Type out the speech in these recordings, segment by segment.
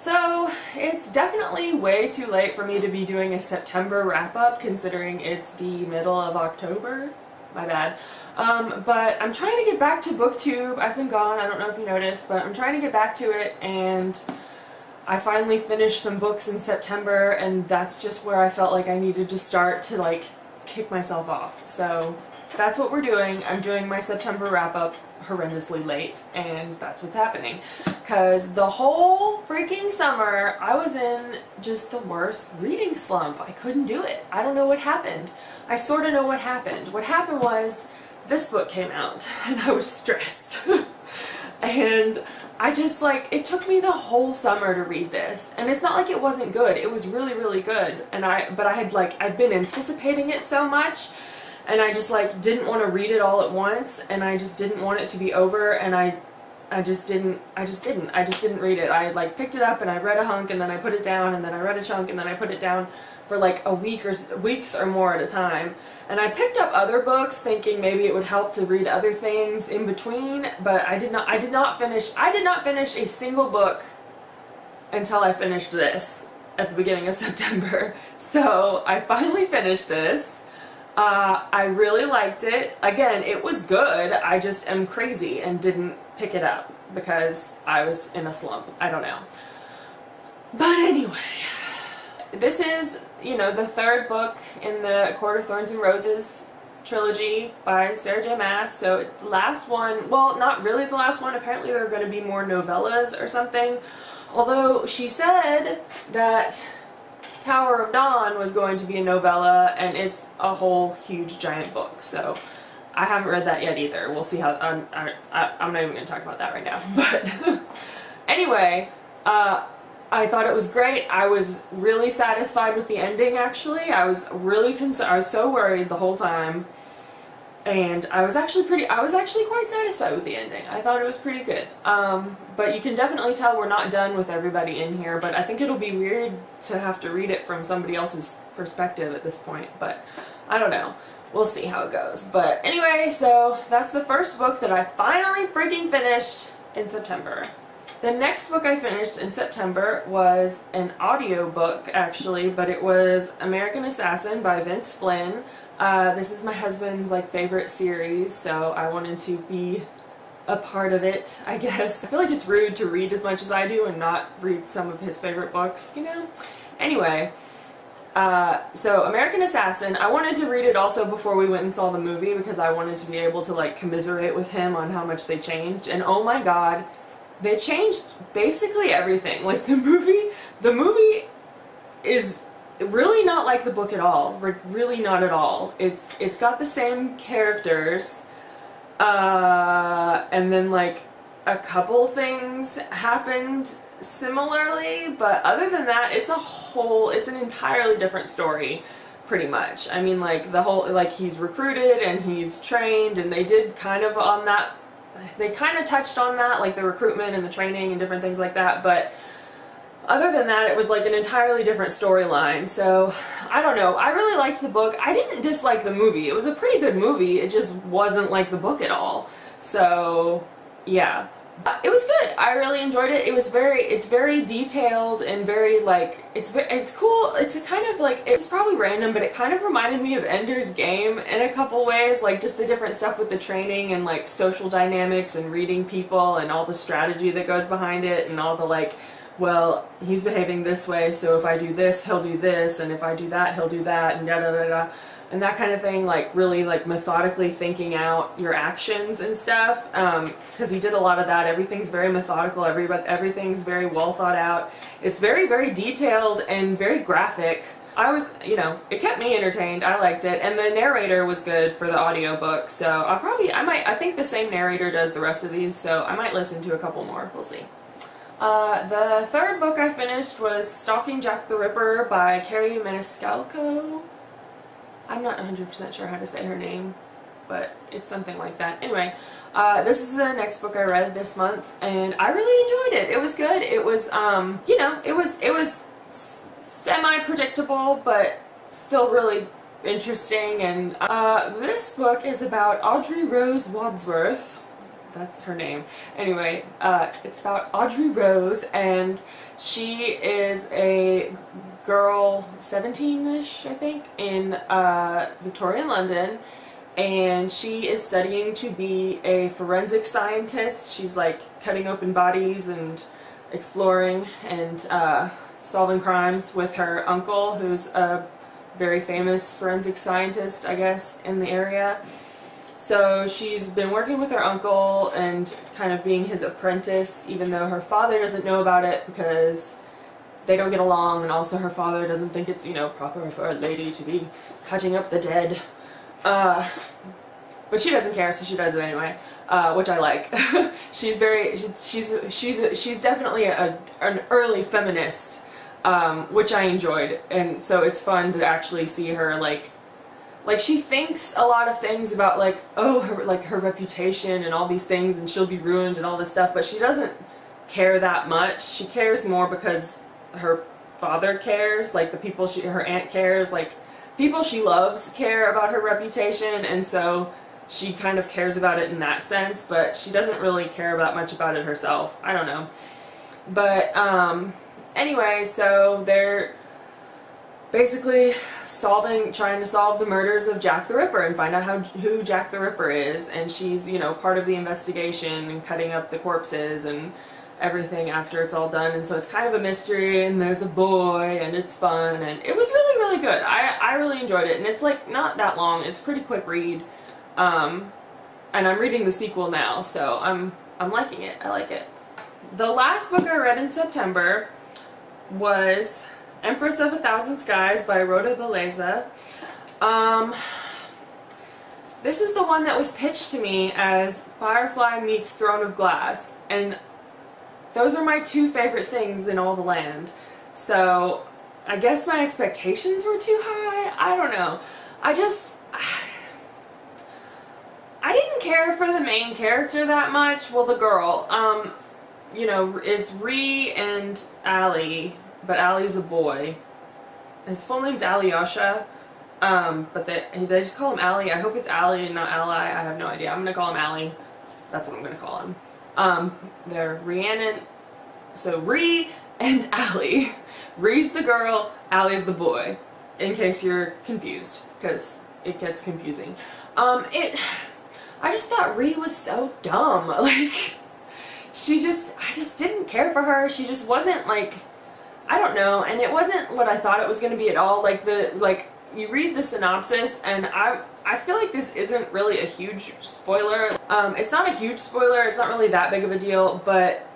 So it's definitely way too late for me to be doing a September wrap-up considering it's the middle of October. My bad. But I'm trying to get back to booktube. I've been gone, I don't know if you noticed, but I'm trying to get back to it, and I finally finished some books in September, and that's just where I felt like I needed to start to like kick myself off. So that's what we're doing. I'm doing my September wrap-up horrendously late, and that's what's happening. Because the whole freaking summer, I was in just the worst reading slump. I couldn't do it. I don't know what happened. I sort of know what happened. What happened was, this book came out, and I was stressed. And I just like, it took me the whole summer to read this, and it's not like it wasn't good. It was really, really good. And but I'd been anticipating it so much, and I just like didn't want to read it all at once, and I just didn't want it to be over, and I just didn't read it. I like picked it up and I read a hunk, and then I put it down, and then I read a chunk, and then I put it down for like a week or weeks or more at a time. And I picked up other books thinking maybe it would help to read other things in between, but I did not finish a single book until I finished this at the beginning of September. So I finally finished this. I really liked it. Again, it was good. I just am crazy and didn't pick it up because I was in a slump. I don't know. But anyway, this is, you know, the third book in the Court of Thorns and Roses trilogy by Sarah J. Maas. So it's the last one. Well, not really the last one. Apparently there are going to be more novellas or something. Although she said that Tower of Dawn was going to be a novella, and it's a whole huge giant book. So I haven't read that yet either. We'll see how. I'm not even going to talk about that right now. But anyway, I thought it was great. I was really satisfied with the ending. Actually, I was really concerned. I was so worried the whole time, and I was actually quite satisfied with the ending. I thought it was pretty good. But you can definitely tell we're not done with everybody in here, but I think it'll be weird to have to read it from somebody else's perspective at this point, but I don't know. We'll see how it goes. But anyway, so that's the first book that I finally freaking finished in September. The next book I finished in September was an audiobook, actually, but it was American Assassin by Vince Flynn. This is my husband's like favorite series, so I wanted to be a part of it, I guess. I feel like it's rude to read as much as I do and not read some of his favorite books, you know? Anyway, so American Assassin, I wanted to read it also before we went and saw the movie because I wanted to be able to like commiserate with him on how much they changed, and oh my god, they changed basically everything. Like the movie is really not like the book at all. Really not at all. It's got the same characters, and then like a couple things happened similarly, but other than that, it's an entirely different story, pretty much. I mean, like the whole, like he's recruited and he's trained, and they did kind of on that. They kind of touched on that, like the recruitment and the training and different things like that, but other than that, it was like an entirely different storyline. So, I don't know. I really liked the book. I didn't dislike the movie. It was a pretty good movie. It just wasn't like the book at all. So, yeah. It was good. I really enjoyed it. It's very detailed and very like, it's cool. It's a kind of like, it's probably random, but it kind of reminded me of Ender's Game in a couple ways, like just the different stuff with the training and like social dynamics and reading people and all the strategy that goes behind it and all the like, well, he's behaving this way, so if I do this, he'll do this, and if I do that, he'll do that, and da da da da. And that kind of thing, like really like methodically thinking out your actions and stuff, because he did a lot of that. Everything's very methodical, everything's very well thought out. It's very, very detailed and very graphic. It kept me entertained. I liked it, and the narrator was good for the audiobook, so I think the same narrator does the rest of these, so I might listen to a couple more. We'll see. The third book I finished was Stalking Jack the Ripper by Carrie Maniscalco. I'm not 100% sure how to say her name, but it's something like that. Anyway, this is the next book I read this month, and I really enjoyed it. It was good. It was, it was semi-predictable, but still really interesting. And this book is about Audrey Rose Wadsworth. That's her name. Anyway, it's about Audrey Rose, and She is a girl, 17-ish, I think, in Victorian London, and she is studying to be a forensic scientist. She's like cutting open bodies and exploring and solving crimes with her uncle, who's a very famous forensic scientist, I guess, in the area. So she's been working with her uncle and kind of being his apprentice, even though her father doesn't know about it because they don't get along, and also her father doesn't think it's, you know, proper for a lady to be cutting up the dead. But she doesn't care, so she does it anyway, which I like. She's definitely an early feminist, which I enjoyed, and so it's fun to actually see her like she thinks a lot of things about like, oh, her reputation and all these things, and she'll be ruined and all this stuff, but she doesn't care that much. She cares more because her father cares, like the people her aunt cares, like people she loves care about her reputation, and so she kind of cares about it in that sense, but she doesn't really care that much about it herself. I don't know. But anyway, so they're basically trying to solve the murders of Jack the Ripper and find out who Jack the Ripper is, and she's, you know, part of the investigation and cutting up the corpses and everything after it's all done, and so it's kind of a mystery, and there's a boy, and it's fun, and it was really, really good. I really enjoyed it, and it's like not that long. It's a pretty quick read, and I'm reading the sequel now, so I'm liking it. I like it. The last book I read in September was Empress of a Thousand Skies by Rhoda Belleza. This is the one that was pitched to me as Firefly meets Throne of Glass, and those are my two favorite things in all the land. So I guess my expectations were too high. I don't know. I didn't care for the main character that much. Well, the girl, you know, is Ree and Allie, but Allie's a boy. His full name's Alyosha, but they just call him Allie. I hope it's Allie and not Ally. I have no idea. I'm gonna call him Allie. That's what I'm gonna call him. They're Rhiannon, so Ree and Allie. Ree's the girl, Allie's the boy, in case you're confused, because it gets confusing. I just thought Ree was so dumb. Like, I just didn't care for her. She just wasn't like, I don't know, and it wasn't what I thought it was going to be at all. Like, you read the synopsis, and I feel like this isn't really a huge spoiler. It's not a huge spoiler, it's not really that big of a deal, but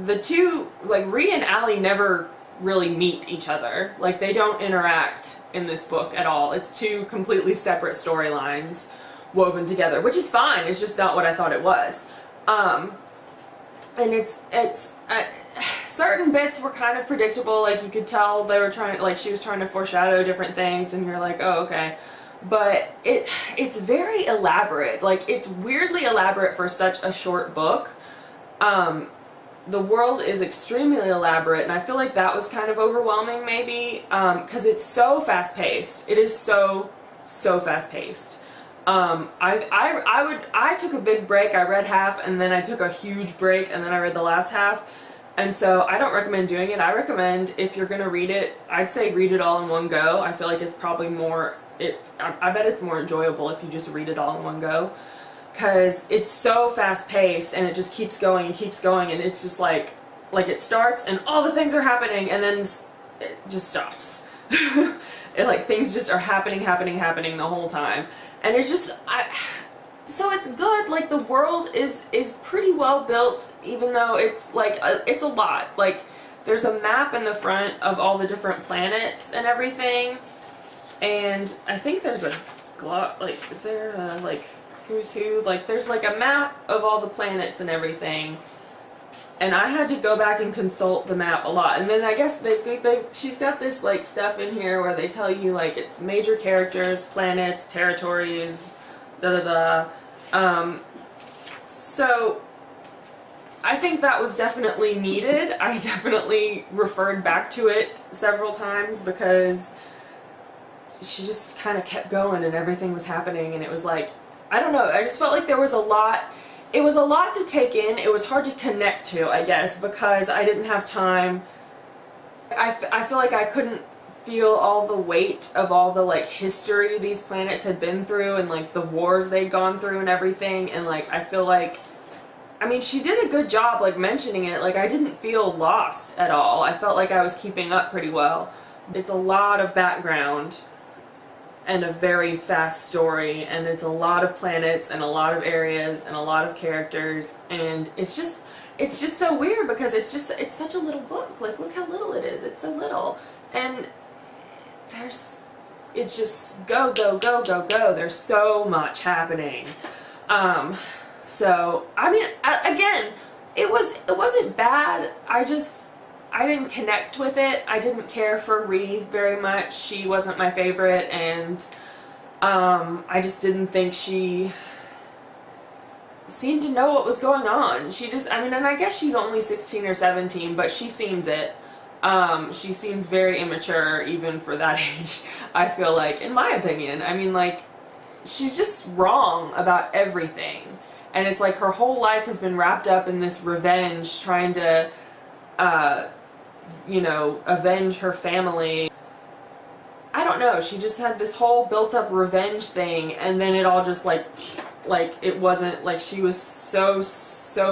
the two, like, Ree and Allie never really meet each other. Like, they don't interact in this book at all. It's two completely separate storylines woven together, which is fine. It's just not what I thought it was. And certain bits were kind of predictable. Like, you could tell they were she was trying to foreshadow different things, and you're like, oh, okay. But it's very elaborate. Like, it's weirdly elaborate for such a short book. The world is extremely elaborate, and I feel like that was kind of overwhelming maybe, because it's so fast-paced. It is so fast-paced. I took a big break. I read half, and then I took a huge break, and then I read the last half. And so I don't recommend doing it. I recommend, if you're gonna read it, I'd say read it all in one go. I feel like it's probably more, I bet it's more enjoyable if you just read it all in one go, because it's so fast-paced, and it just keeps going, and it's just like it starts, and all the things are happening, and then it just stops. Like, things just are happening the whole time. And it's just, so it's good. Like, the world is pretty well built, even though it's like, it's a lot. Like, there's a map in the front of all the different planets and everything. And I think there's a, like, is there a, like, who's who? Like, there's like a map of all the planets and everything. And I had to go back and consult the map a lot. And then I guess she's got this like stuff in here where they tell you like it's major characters, planets, territories, so I think that was definitely needed. I definitely referred back to it several times because she just kind of kept going and everything was happening, and it was like, I don't know, I just felt like there was a lot. It was a lot to take in. It was hard to connect to, I guess, because I didn't have time I feel like I couldn't feel all the weight of all the like history these planets had been through and like the wars they'd gone through and everything, and like I feel like, I mean, she did a good job like mentioning it. Like I didn't feel lost at all. I felt like I was keeping up pretty well. It's a lot of background and a very fast story, and it's a lot of planets and a lot of areas and a lot of characters, and it's just so weird because it's such a little book. Like look how little it is. It's so little, and it's just go go go go go. There's so much happening. So I mean, again, it wasn't bad. I didn't connect with it. I didn't care for Rhi very much. She wasn't my favorite, and I just didn't think she seemed to know what was going on. She just, I mean, and I guess she's only 16 or 17, but she seems it. She seems very immature even for that age, I feel like, in my opinion. I mean, like, she's just wrong about everything. And it's like her whole life has been wrapped up in this revenge, trying to, you know, avenge her family. I don't know, she just had this whole built-up revenge thing, and then it all just like it wasn't, like, she was so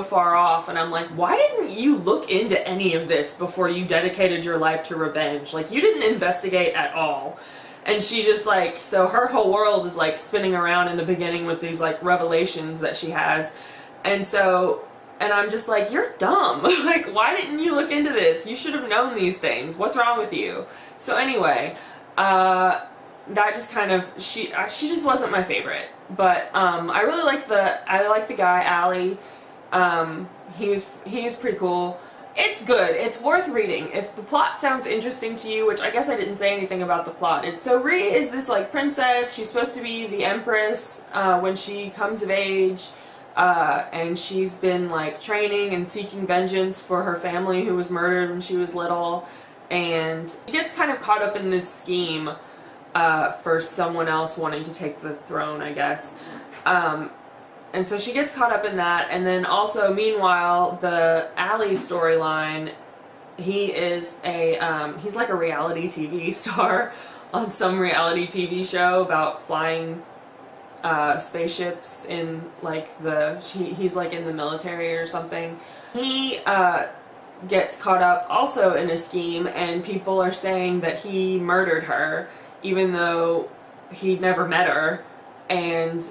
far off, and I'm like, why didn't you look into any of this before you dedicated your life to revenge? Like, you didn't investigate at all. And she just like, so her whole world is like spinning around in the beginning with these like revelations that she has, and so, and I'm just like, you're dumb. Like, why didn't you look into this? You should have known these things. What's wrong with you? So anyway, that just kind of, she just wasn't my favorite. But I really like the guy, Allie. He was pretty cool. It's good. It's worth reading. If the plot sounds interesting to you, which I guess I didn't say anything about the plot. So Rhi is this like princess. She's supposed to be the Empress when she comes of age. And she's been like training and seeking vengeance for her family who was murdered when she was little. And she gets kind of caught up in this scheme for someone else wanting to take the throne, I guess. And so she gets caught up in that, and then also, meanwhile, the Allie storyline, he's like a reality TV star on some reality TV show about flying spaceships in like he's like in the military or something. He gets caught up also in a scheme, and people are saying that he murdered her, even though he'd never met her, and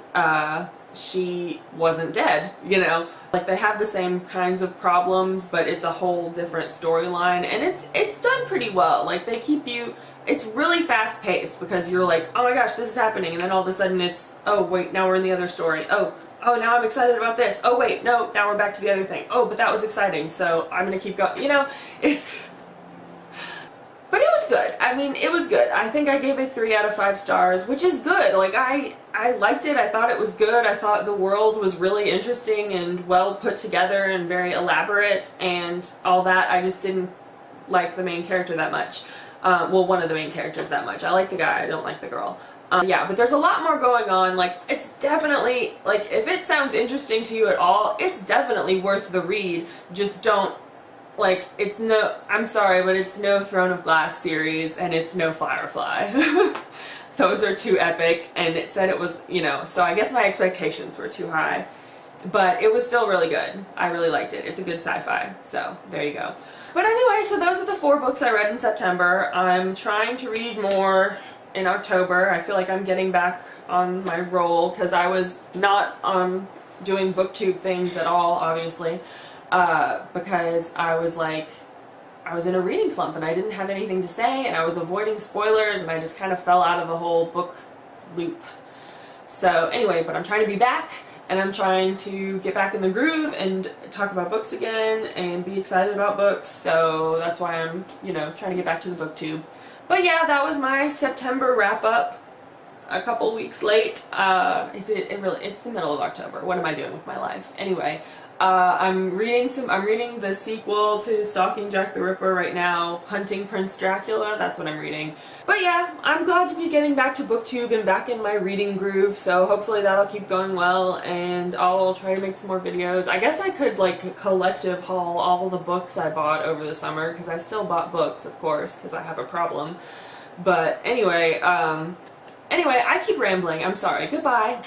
she wasn't dead, you know? Like, they have the same kinds of problems, but it's a whole different storyline, and it's done pretty well. Like, they keep you, it's really fast paced because you're like, oh my gosh, this is happening, and then all of a sudden it's, oh wait, now we're in the other story. Oh, now I'm excited about this. Oh wait, no, now we're back to the other thing. Oh, but that was exciting, so I'm gonna keep going. You know, but it was good. I mean, it was good. I think I gave it 3 out of 5 stars, which is good. Like, I liked it. I thought it was good. I thought the world was really interesting and well put together and very elaborate and all that. I just didn't like the main character that much. Well, one of the main characters that much. I like the guy. I don't like the girl. Yeah, but there's a lot more going on. Like, it's definitely, like, if it sounds interesting to you at all, it's definitely worth the read. Just don't, like, it's no, I'm sorry, but it's no Throne of Glass series, and it's no Firefly. Those are too epic, and it said it was, you know, so I guess my expectations were too high. But it was still really good. I really liked it. It's a good sci-fi, so there you go. But anyway, so those are the 4 books I read in September. I'm trying to read more in October. I feel like I'm getting back on my roll, because I was not doing booktube things at all, obviously. Because I was like, I was in a reading slump and I didn't have anything to say, and I was avoiding spoilers, and I just kind of fell out of the whole book loop. So anyway, but I'm trying to be back, and I'm trying to get back in the groove and talk about books again and be excited about books, so that's why I'm, you know, trying to get back to the booktube. But yeah, that was my September wrap up. A couple weeks late. It's the middle of October. What am I doing with my life? Anyway, I'm reading the sequel to Stalking Jack the Ripper right now, Hunting Prince Dracula, that's what I'm reading. But yeah, I'm glad to be getting back to booktube and back in my reading groove, so hopefully that'll keep going well, and I'll try to make some more videos. I guess I could like collective haul all the books I bought over the summer, because I still bought books, of course, because I have a problem. But anyway, I keep rambling, I'm sorry, goodbye.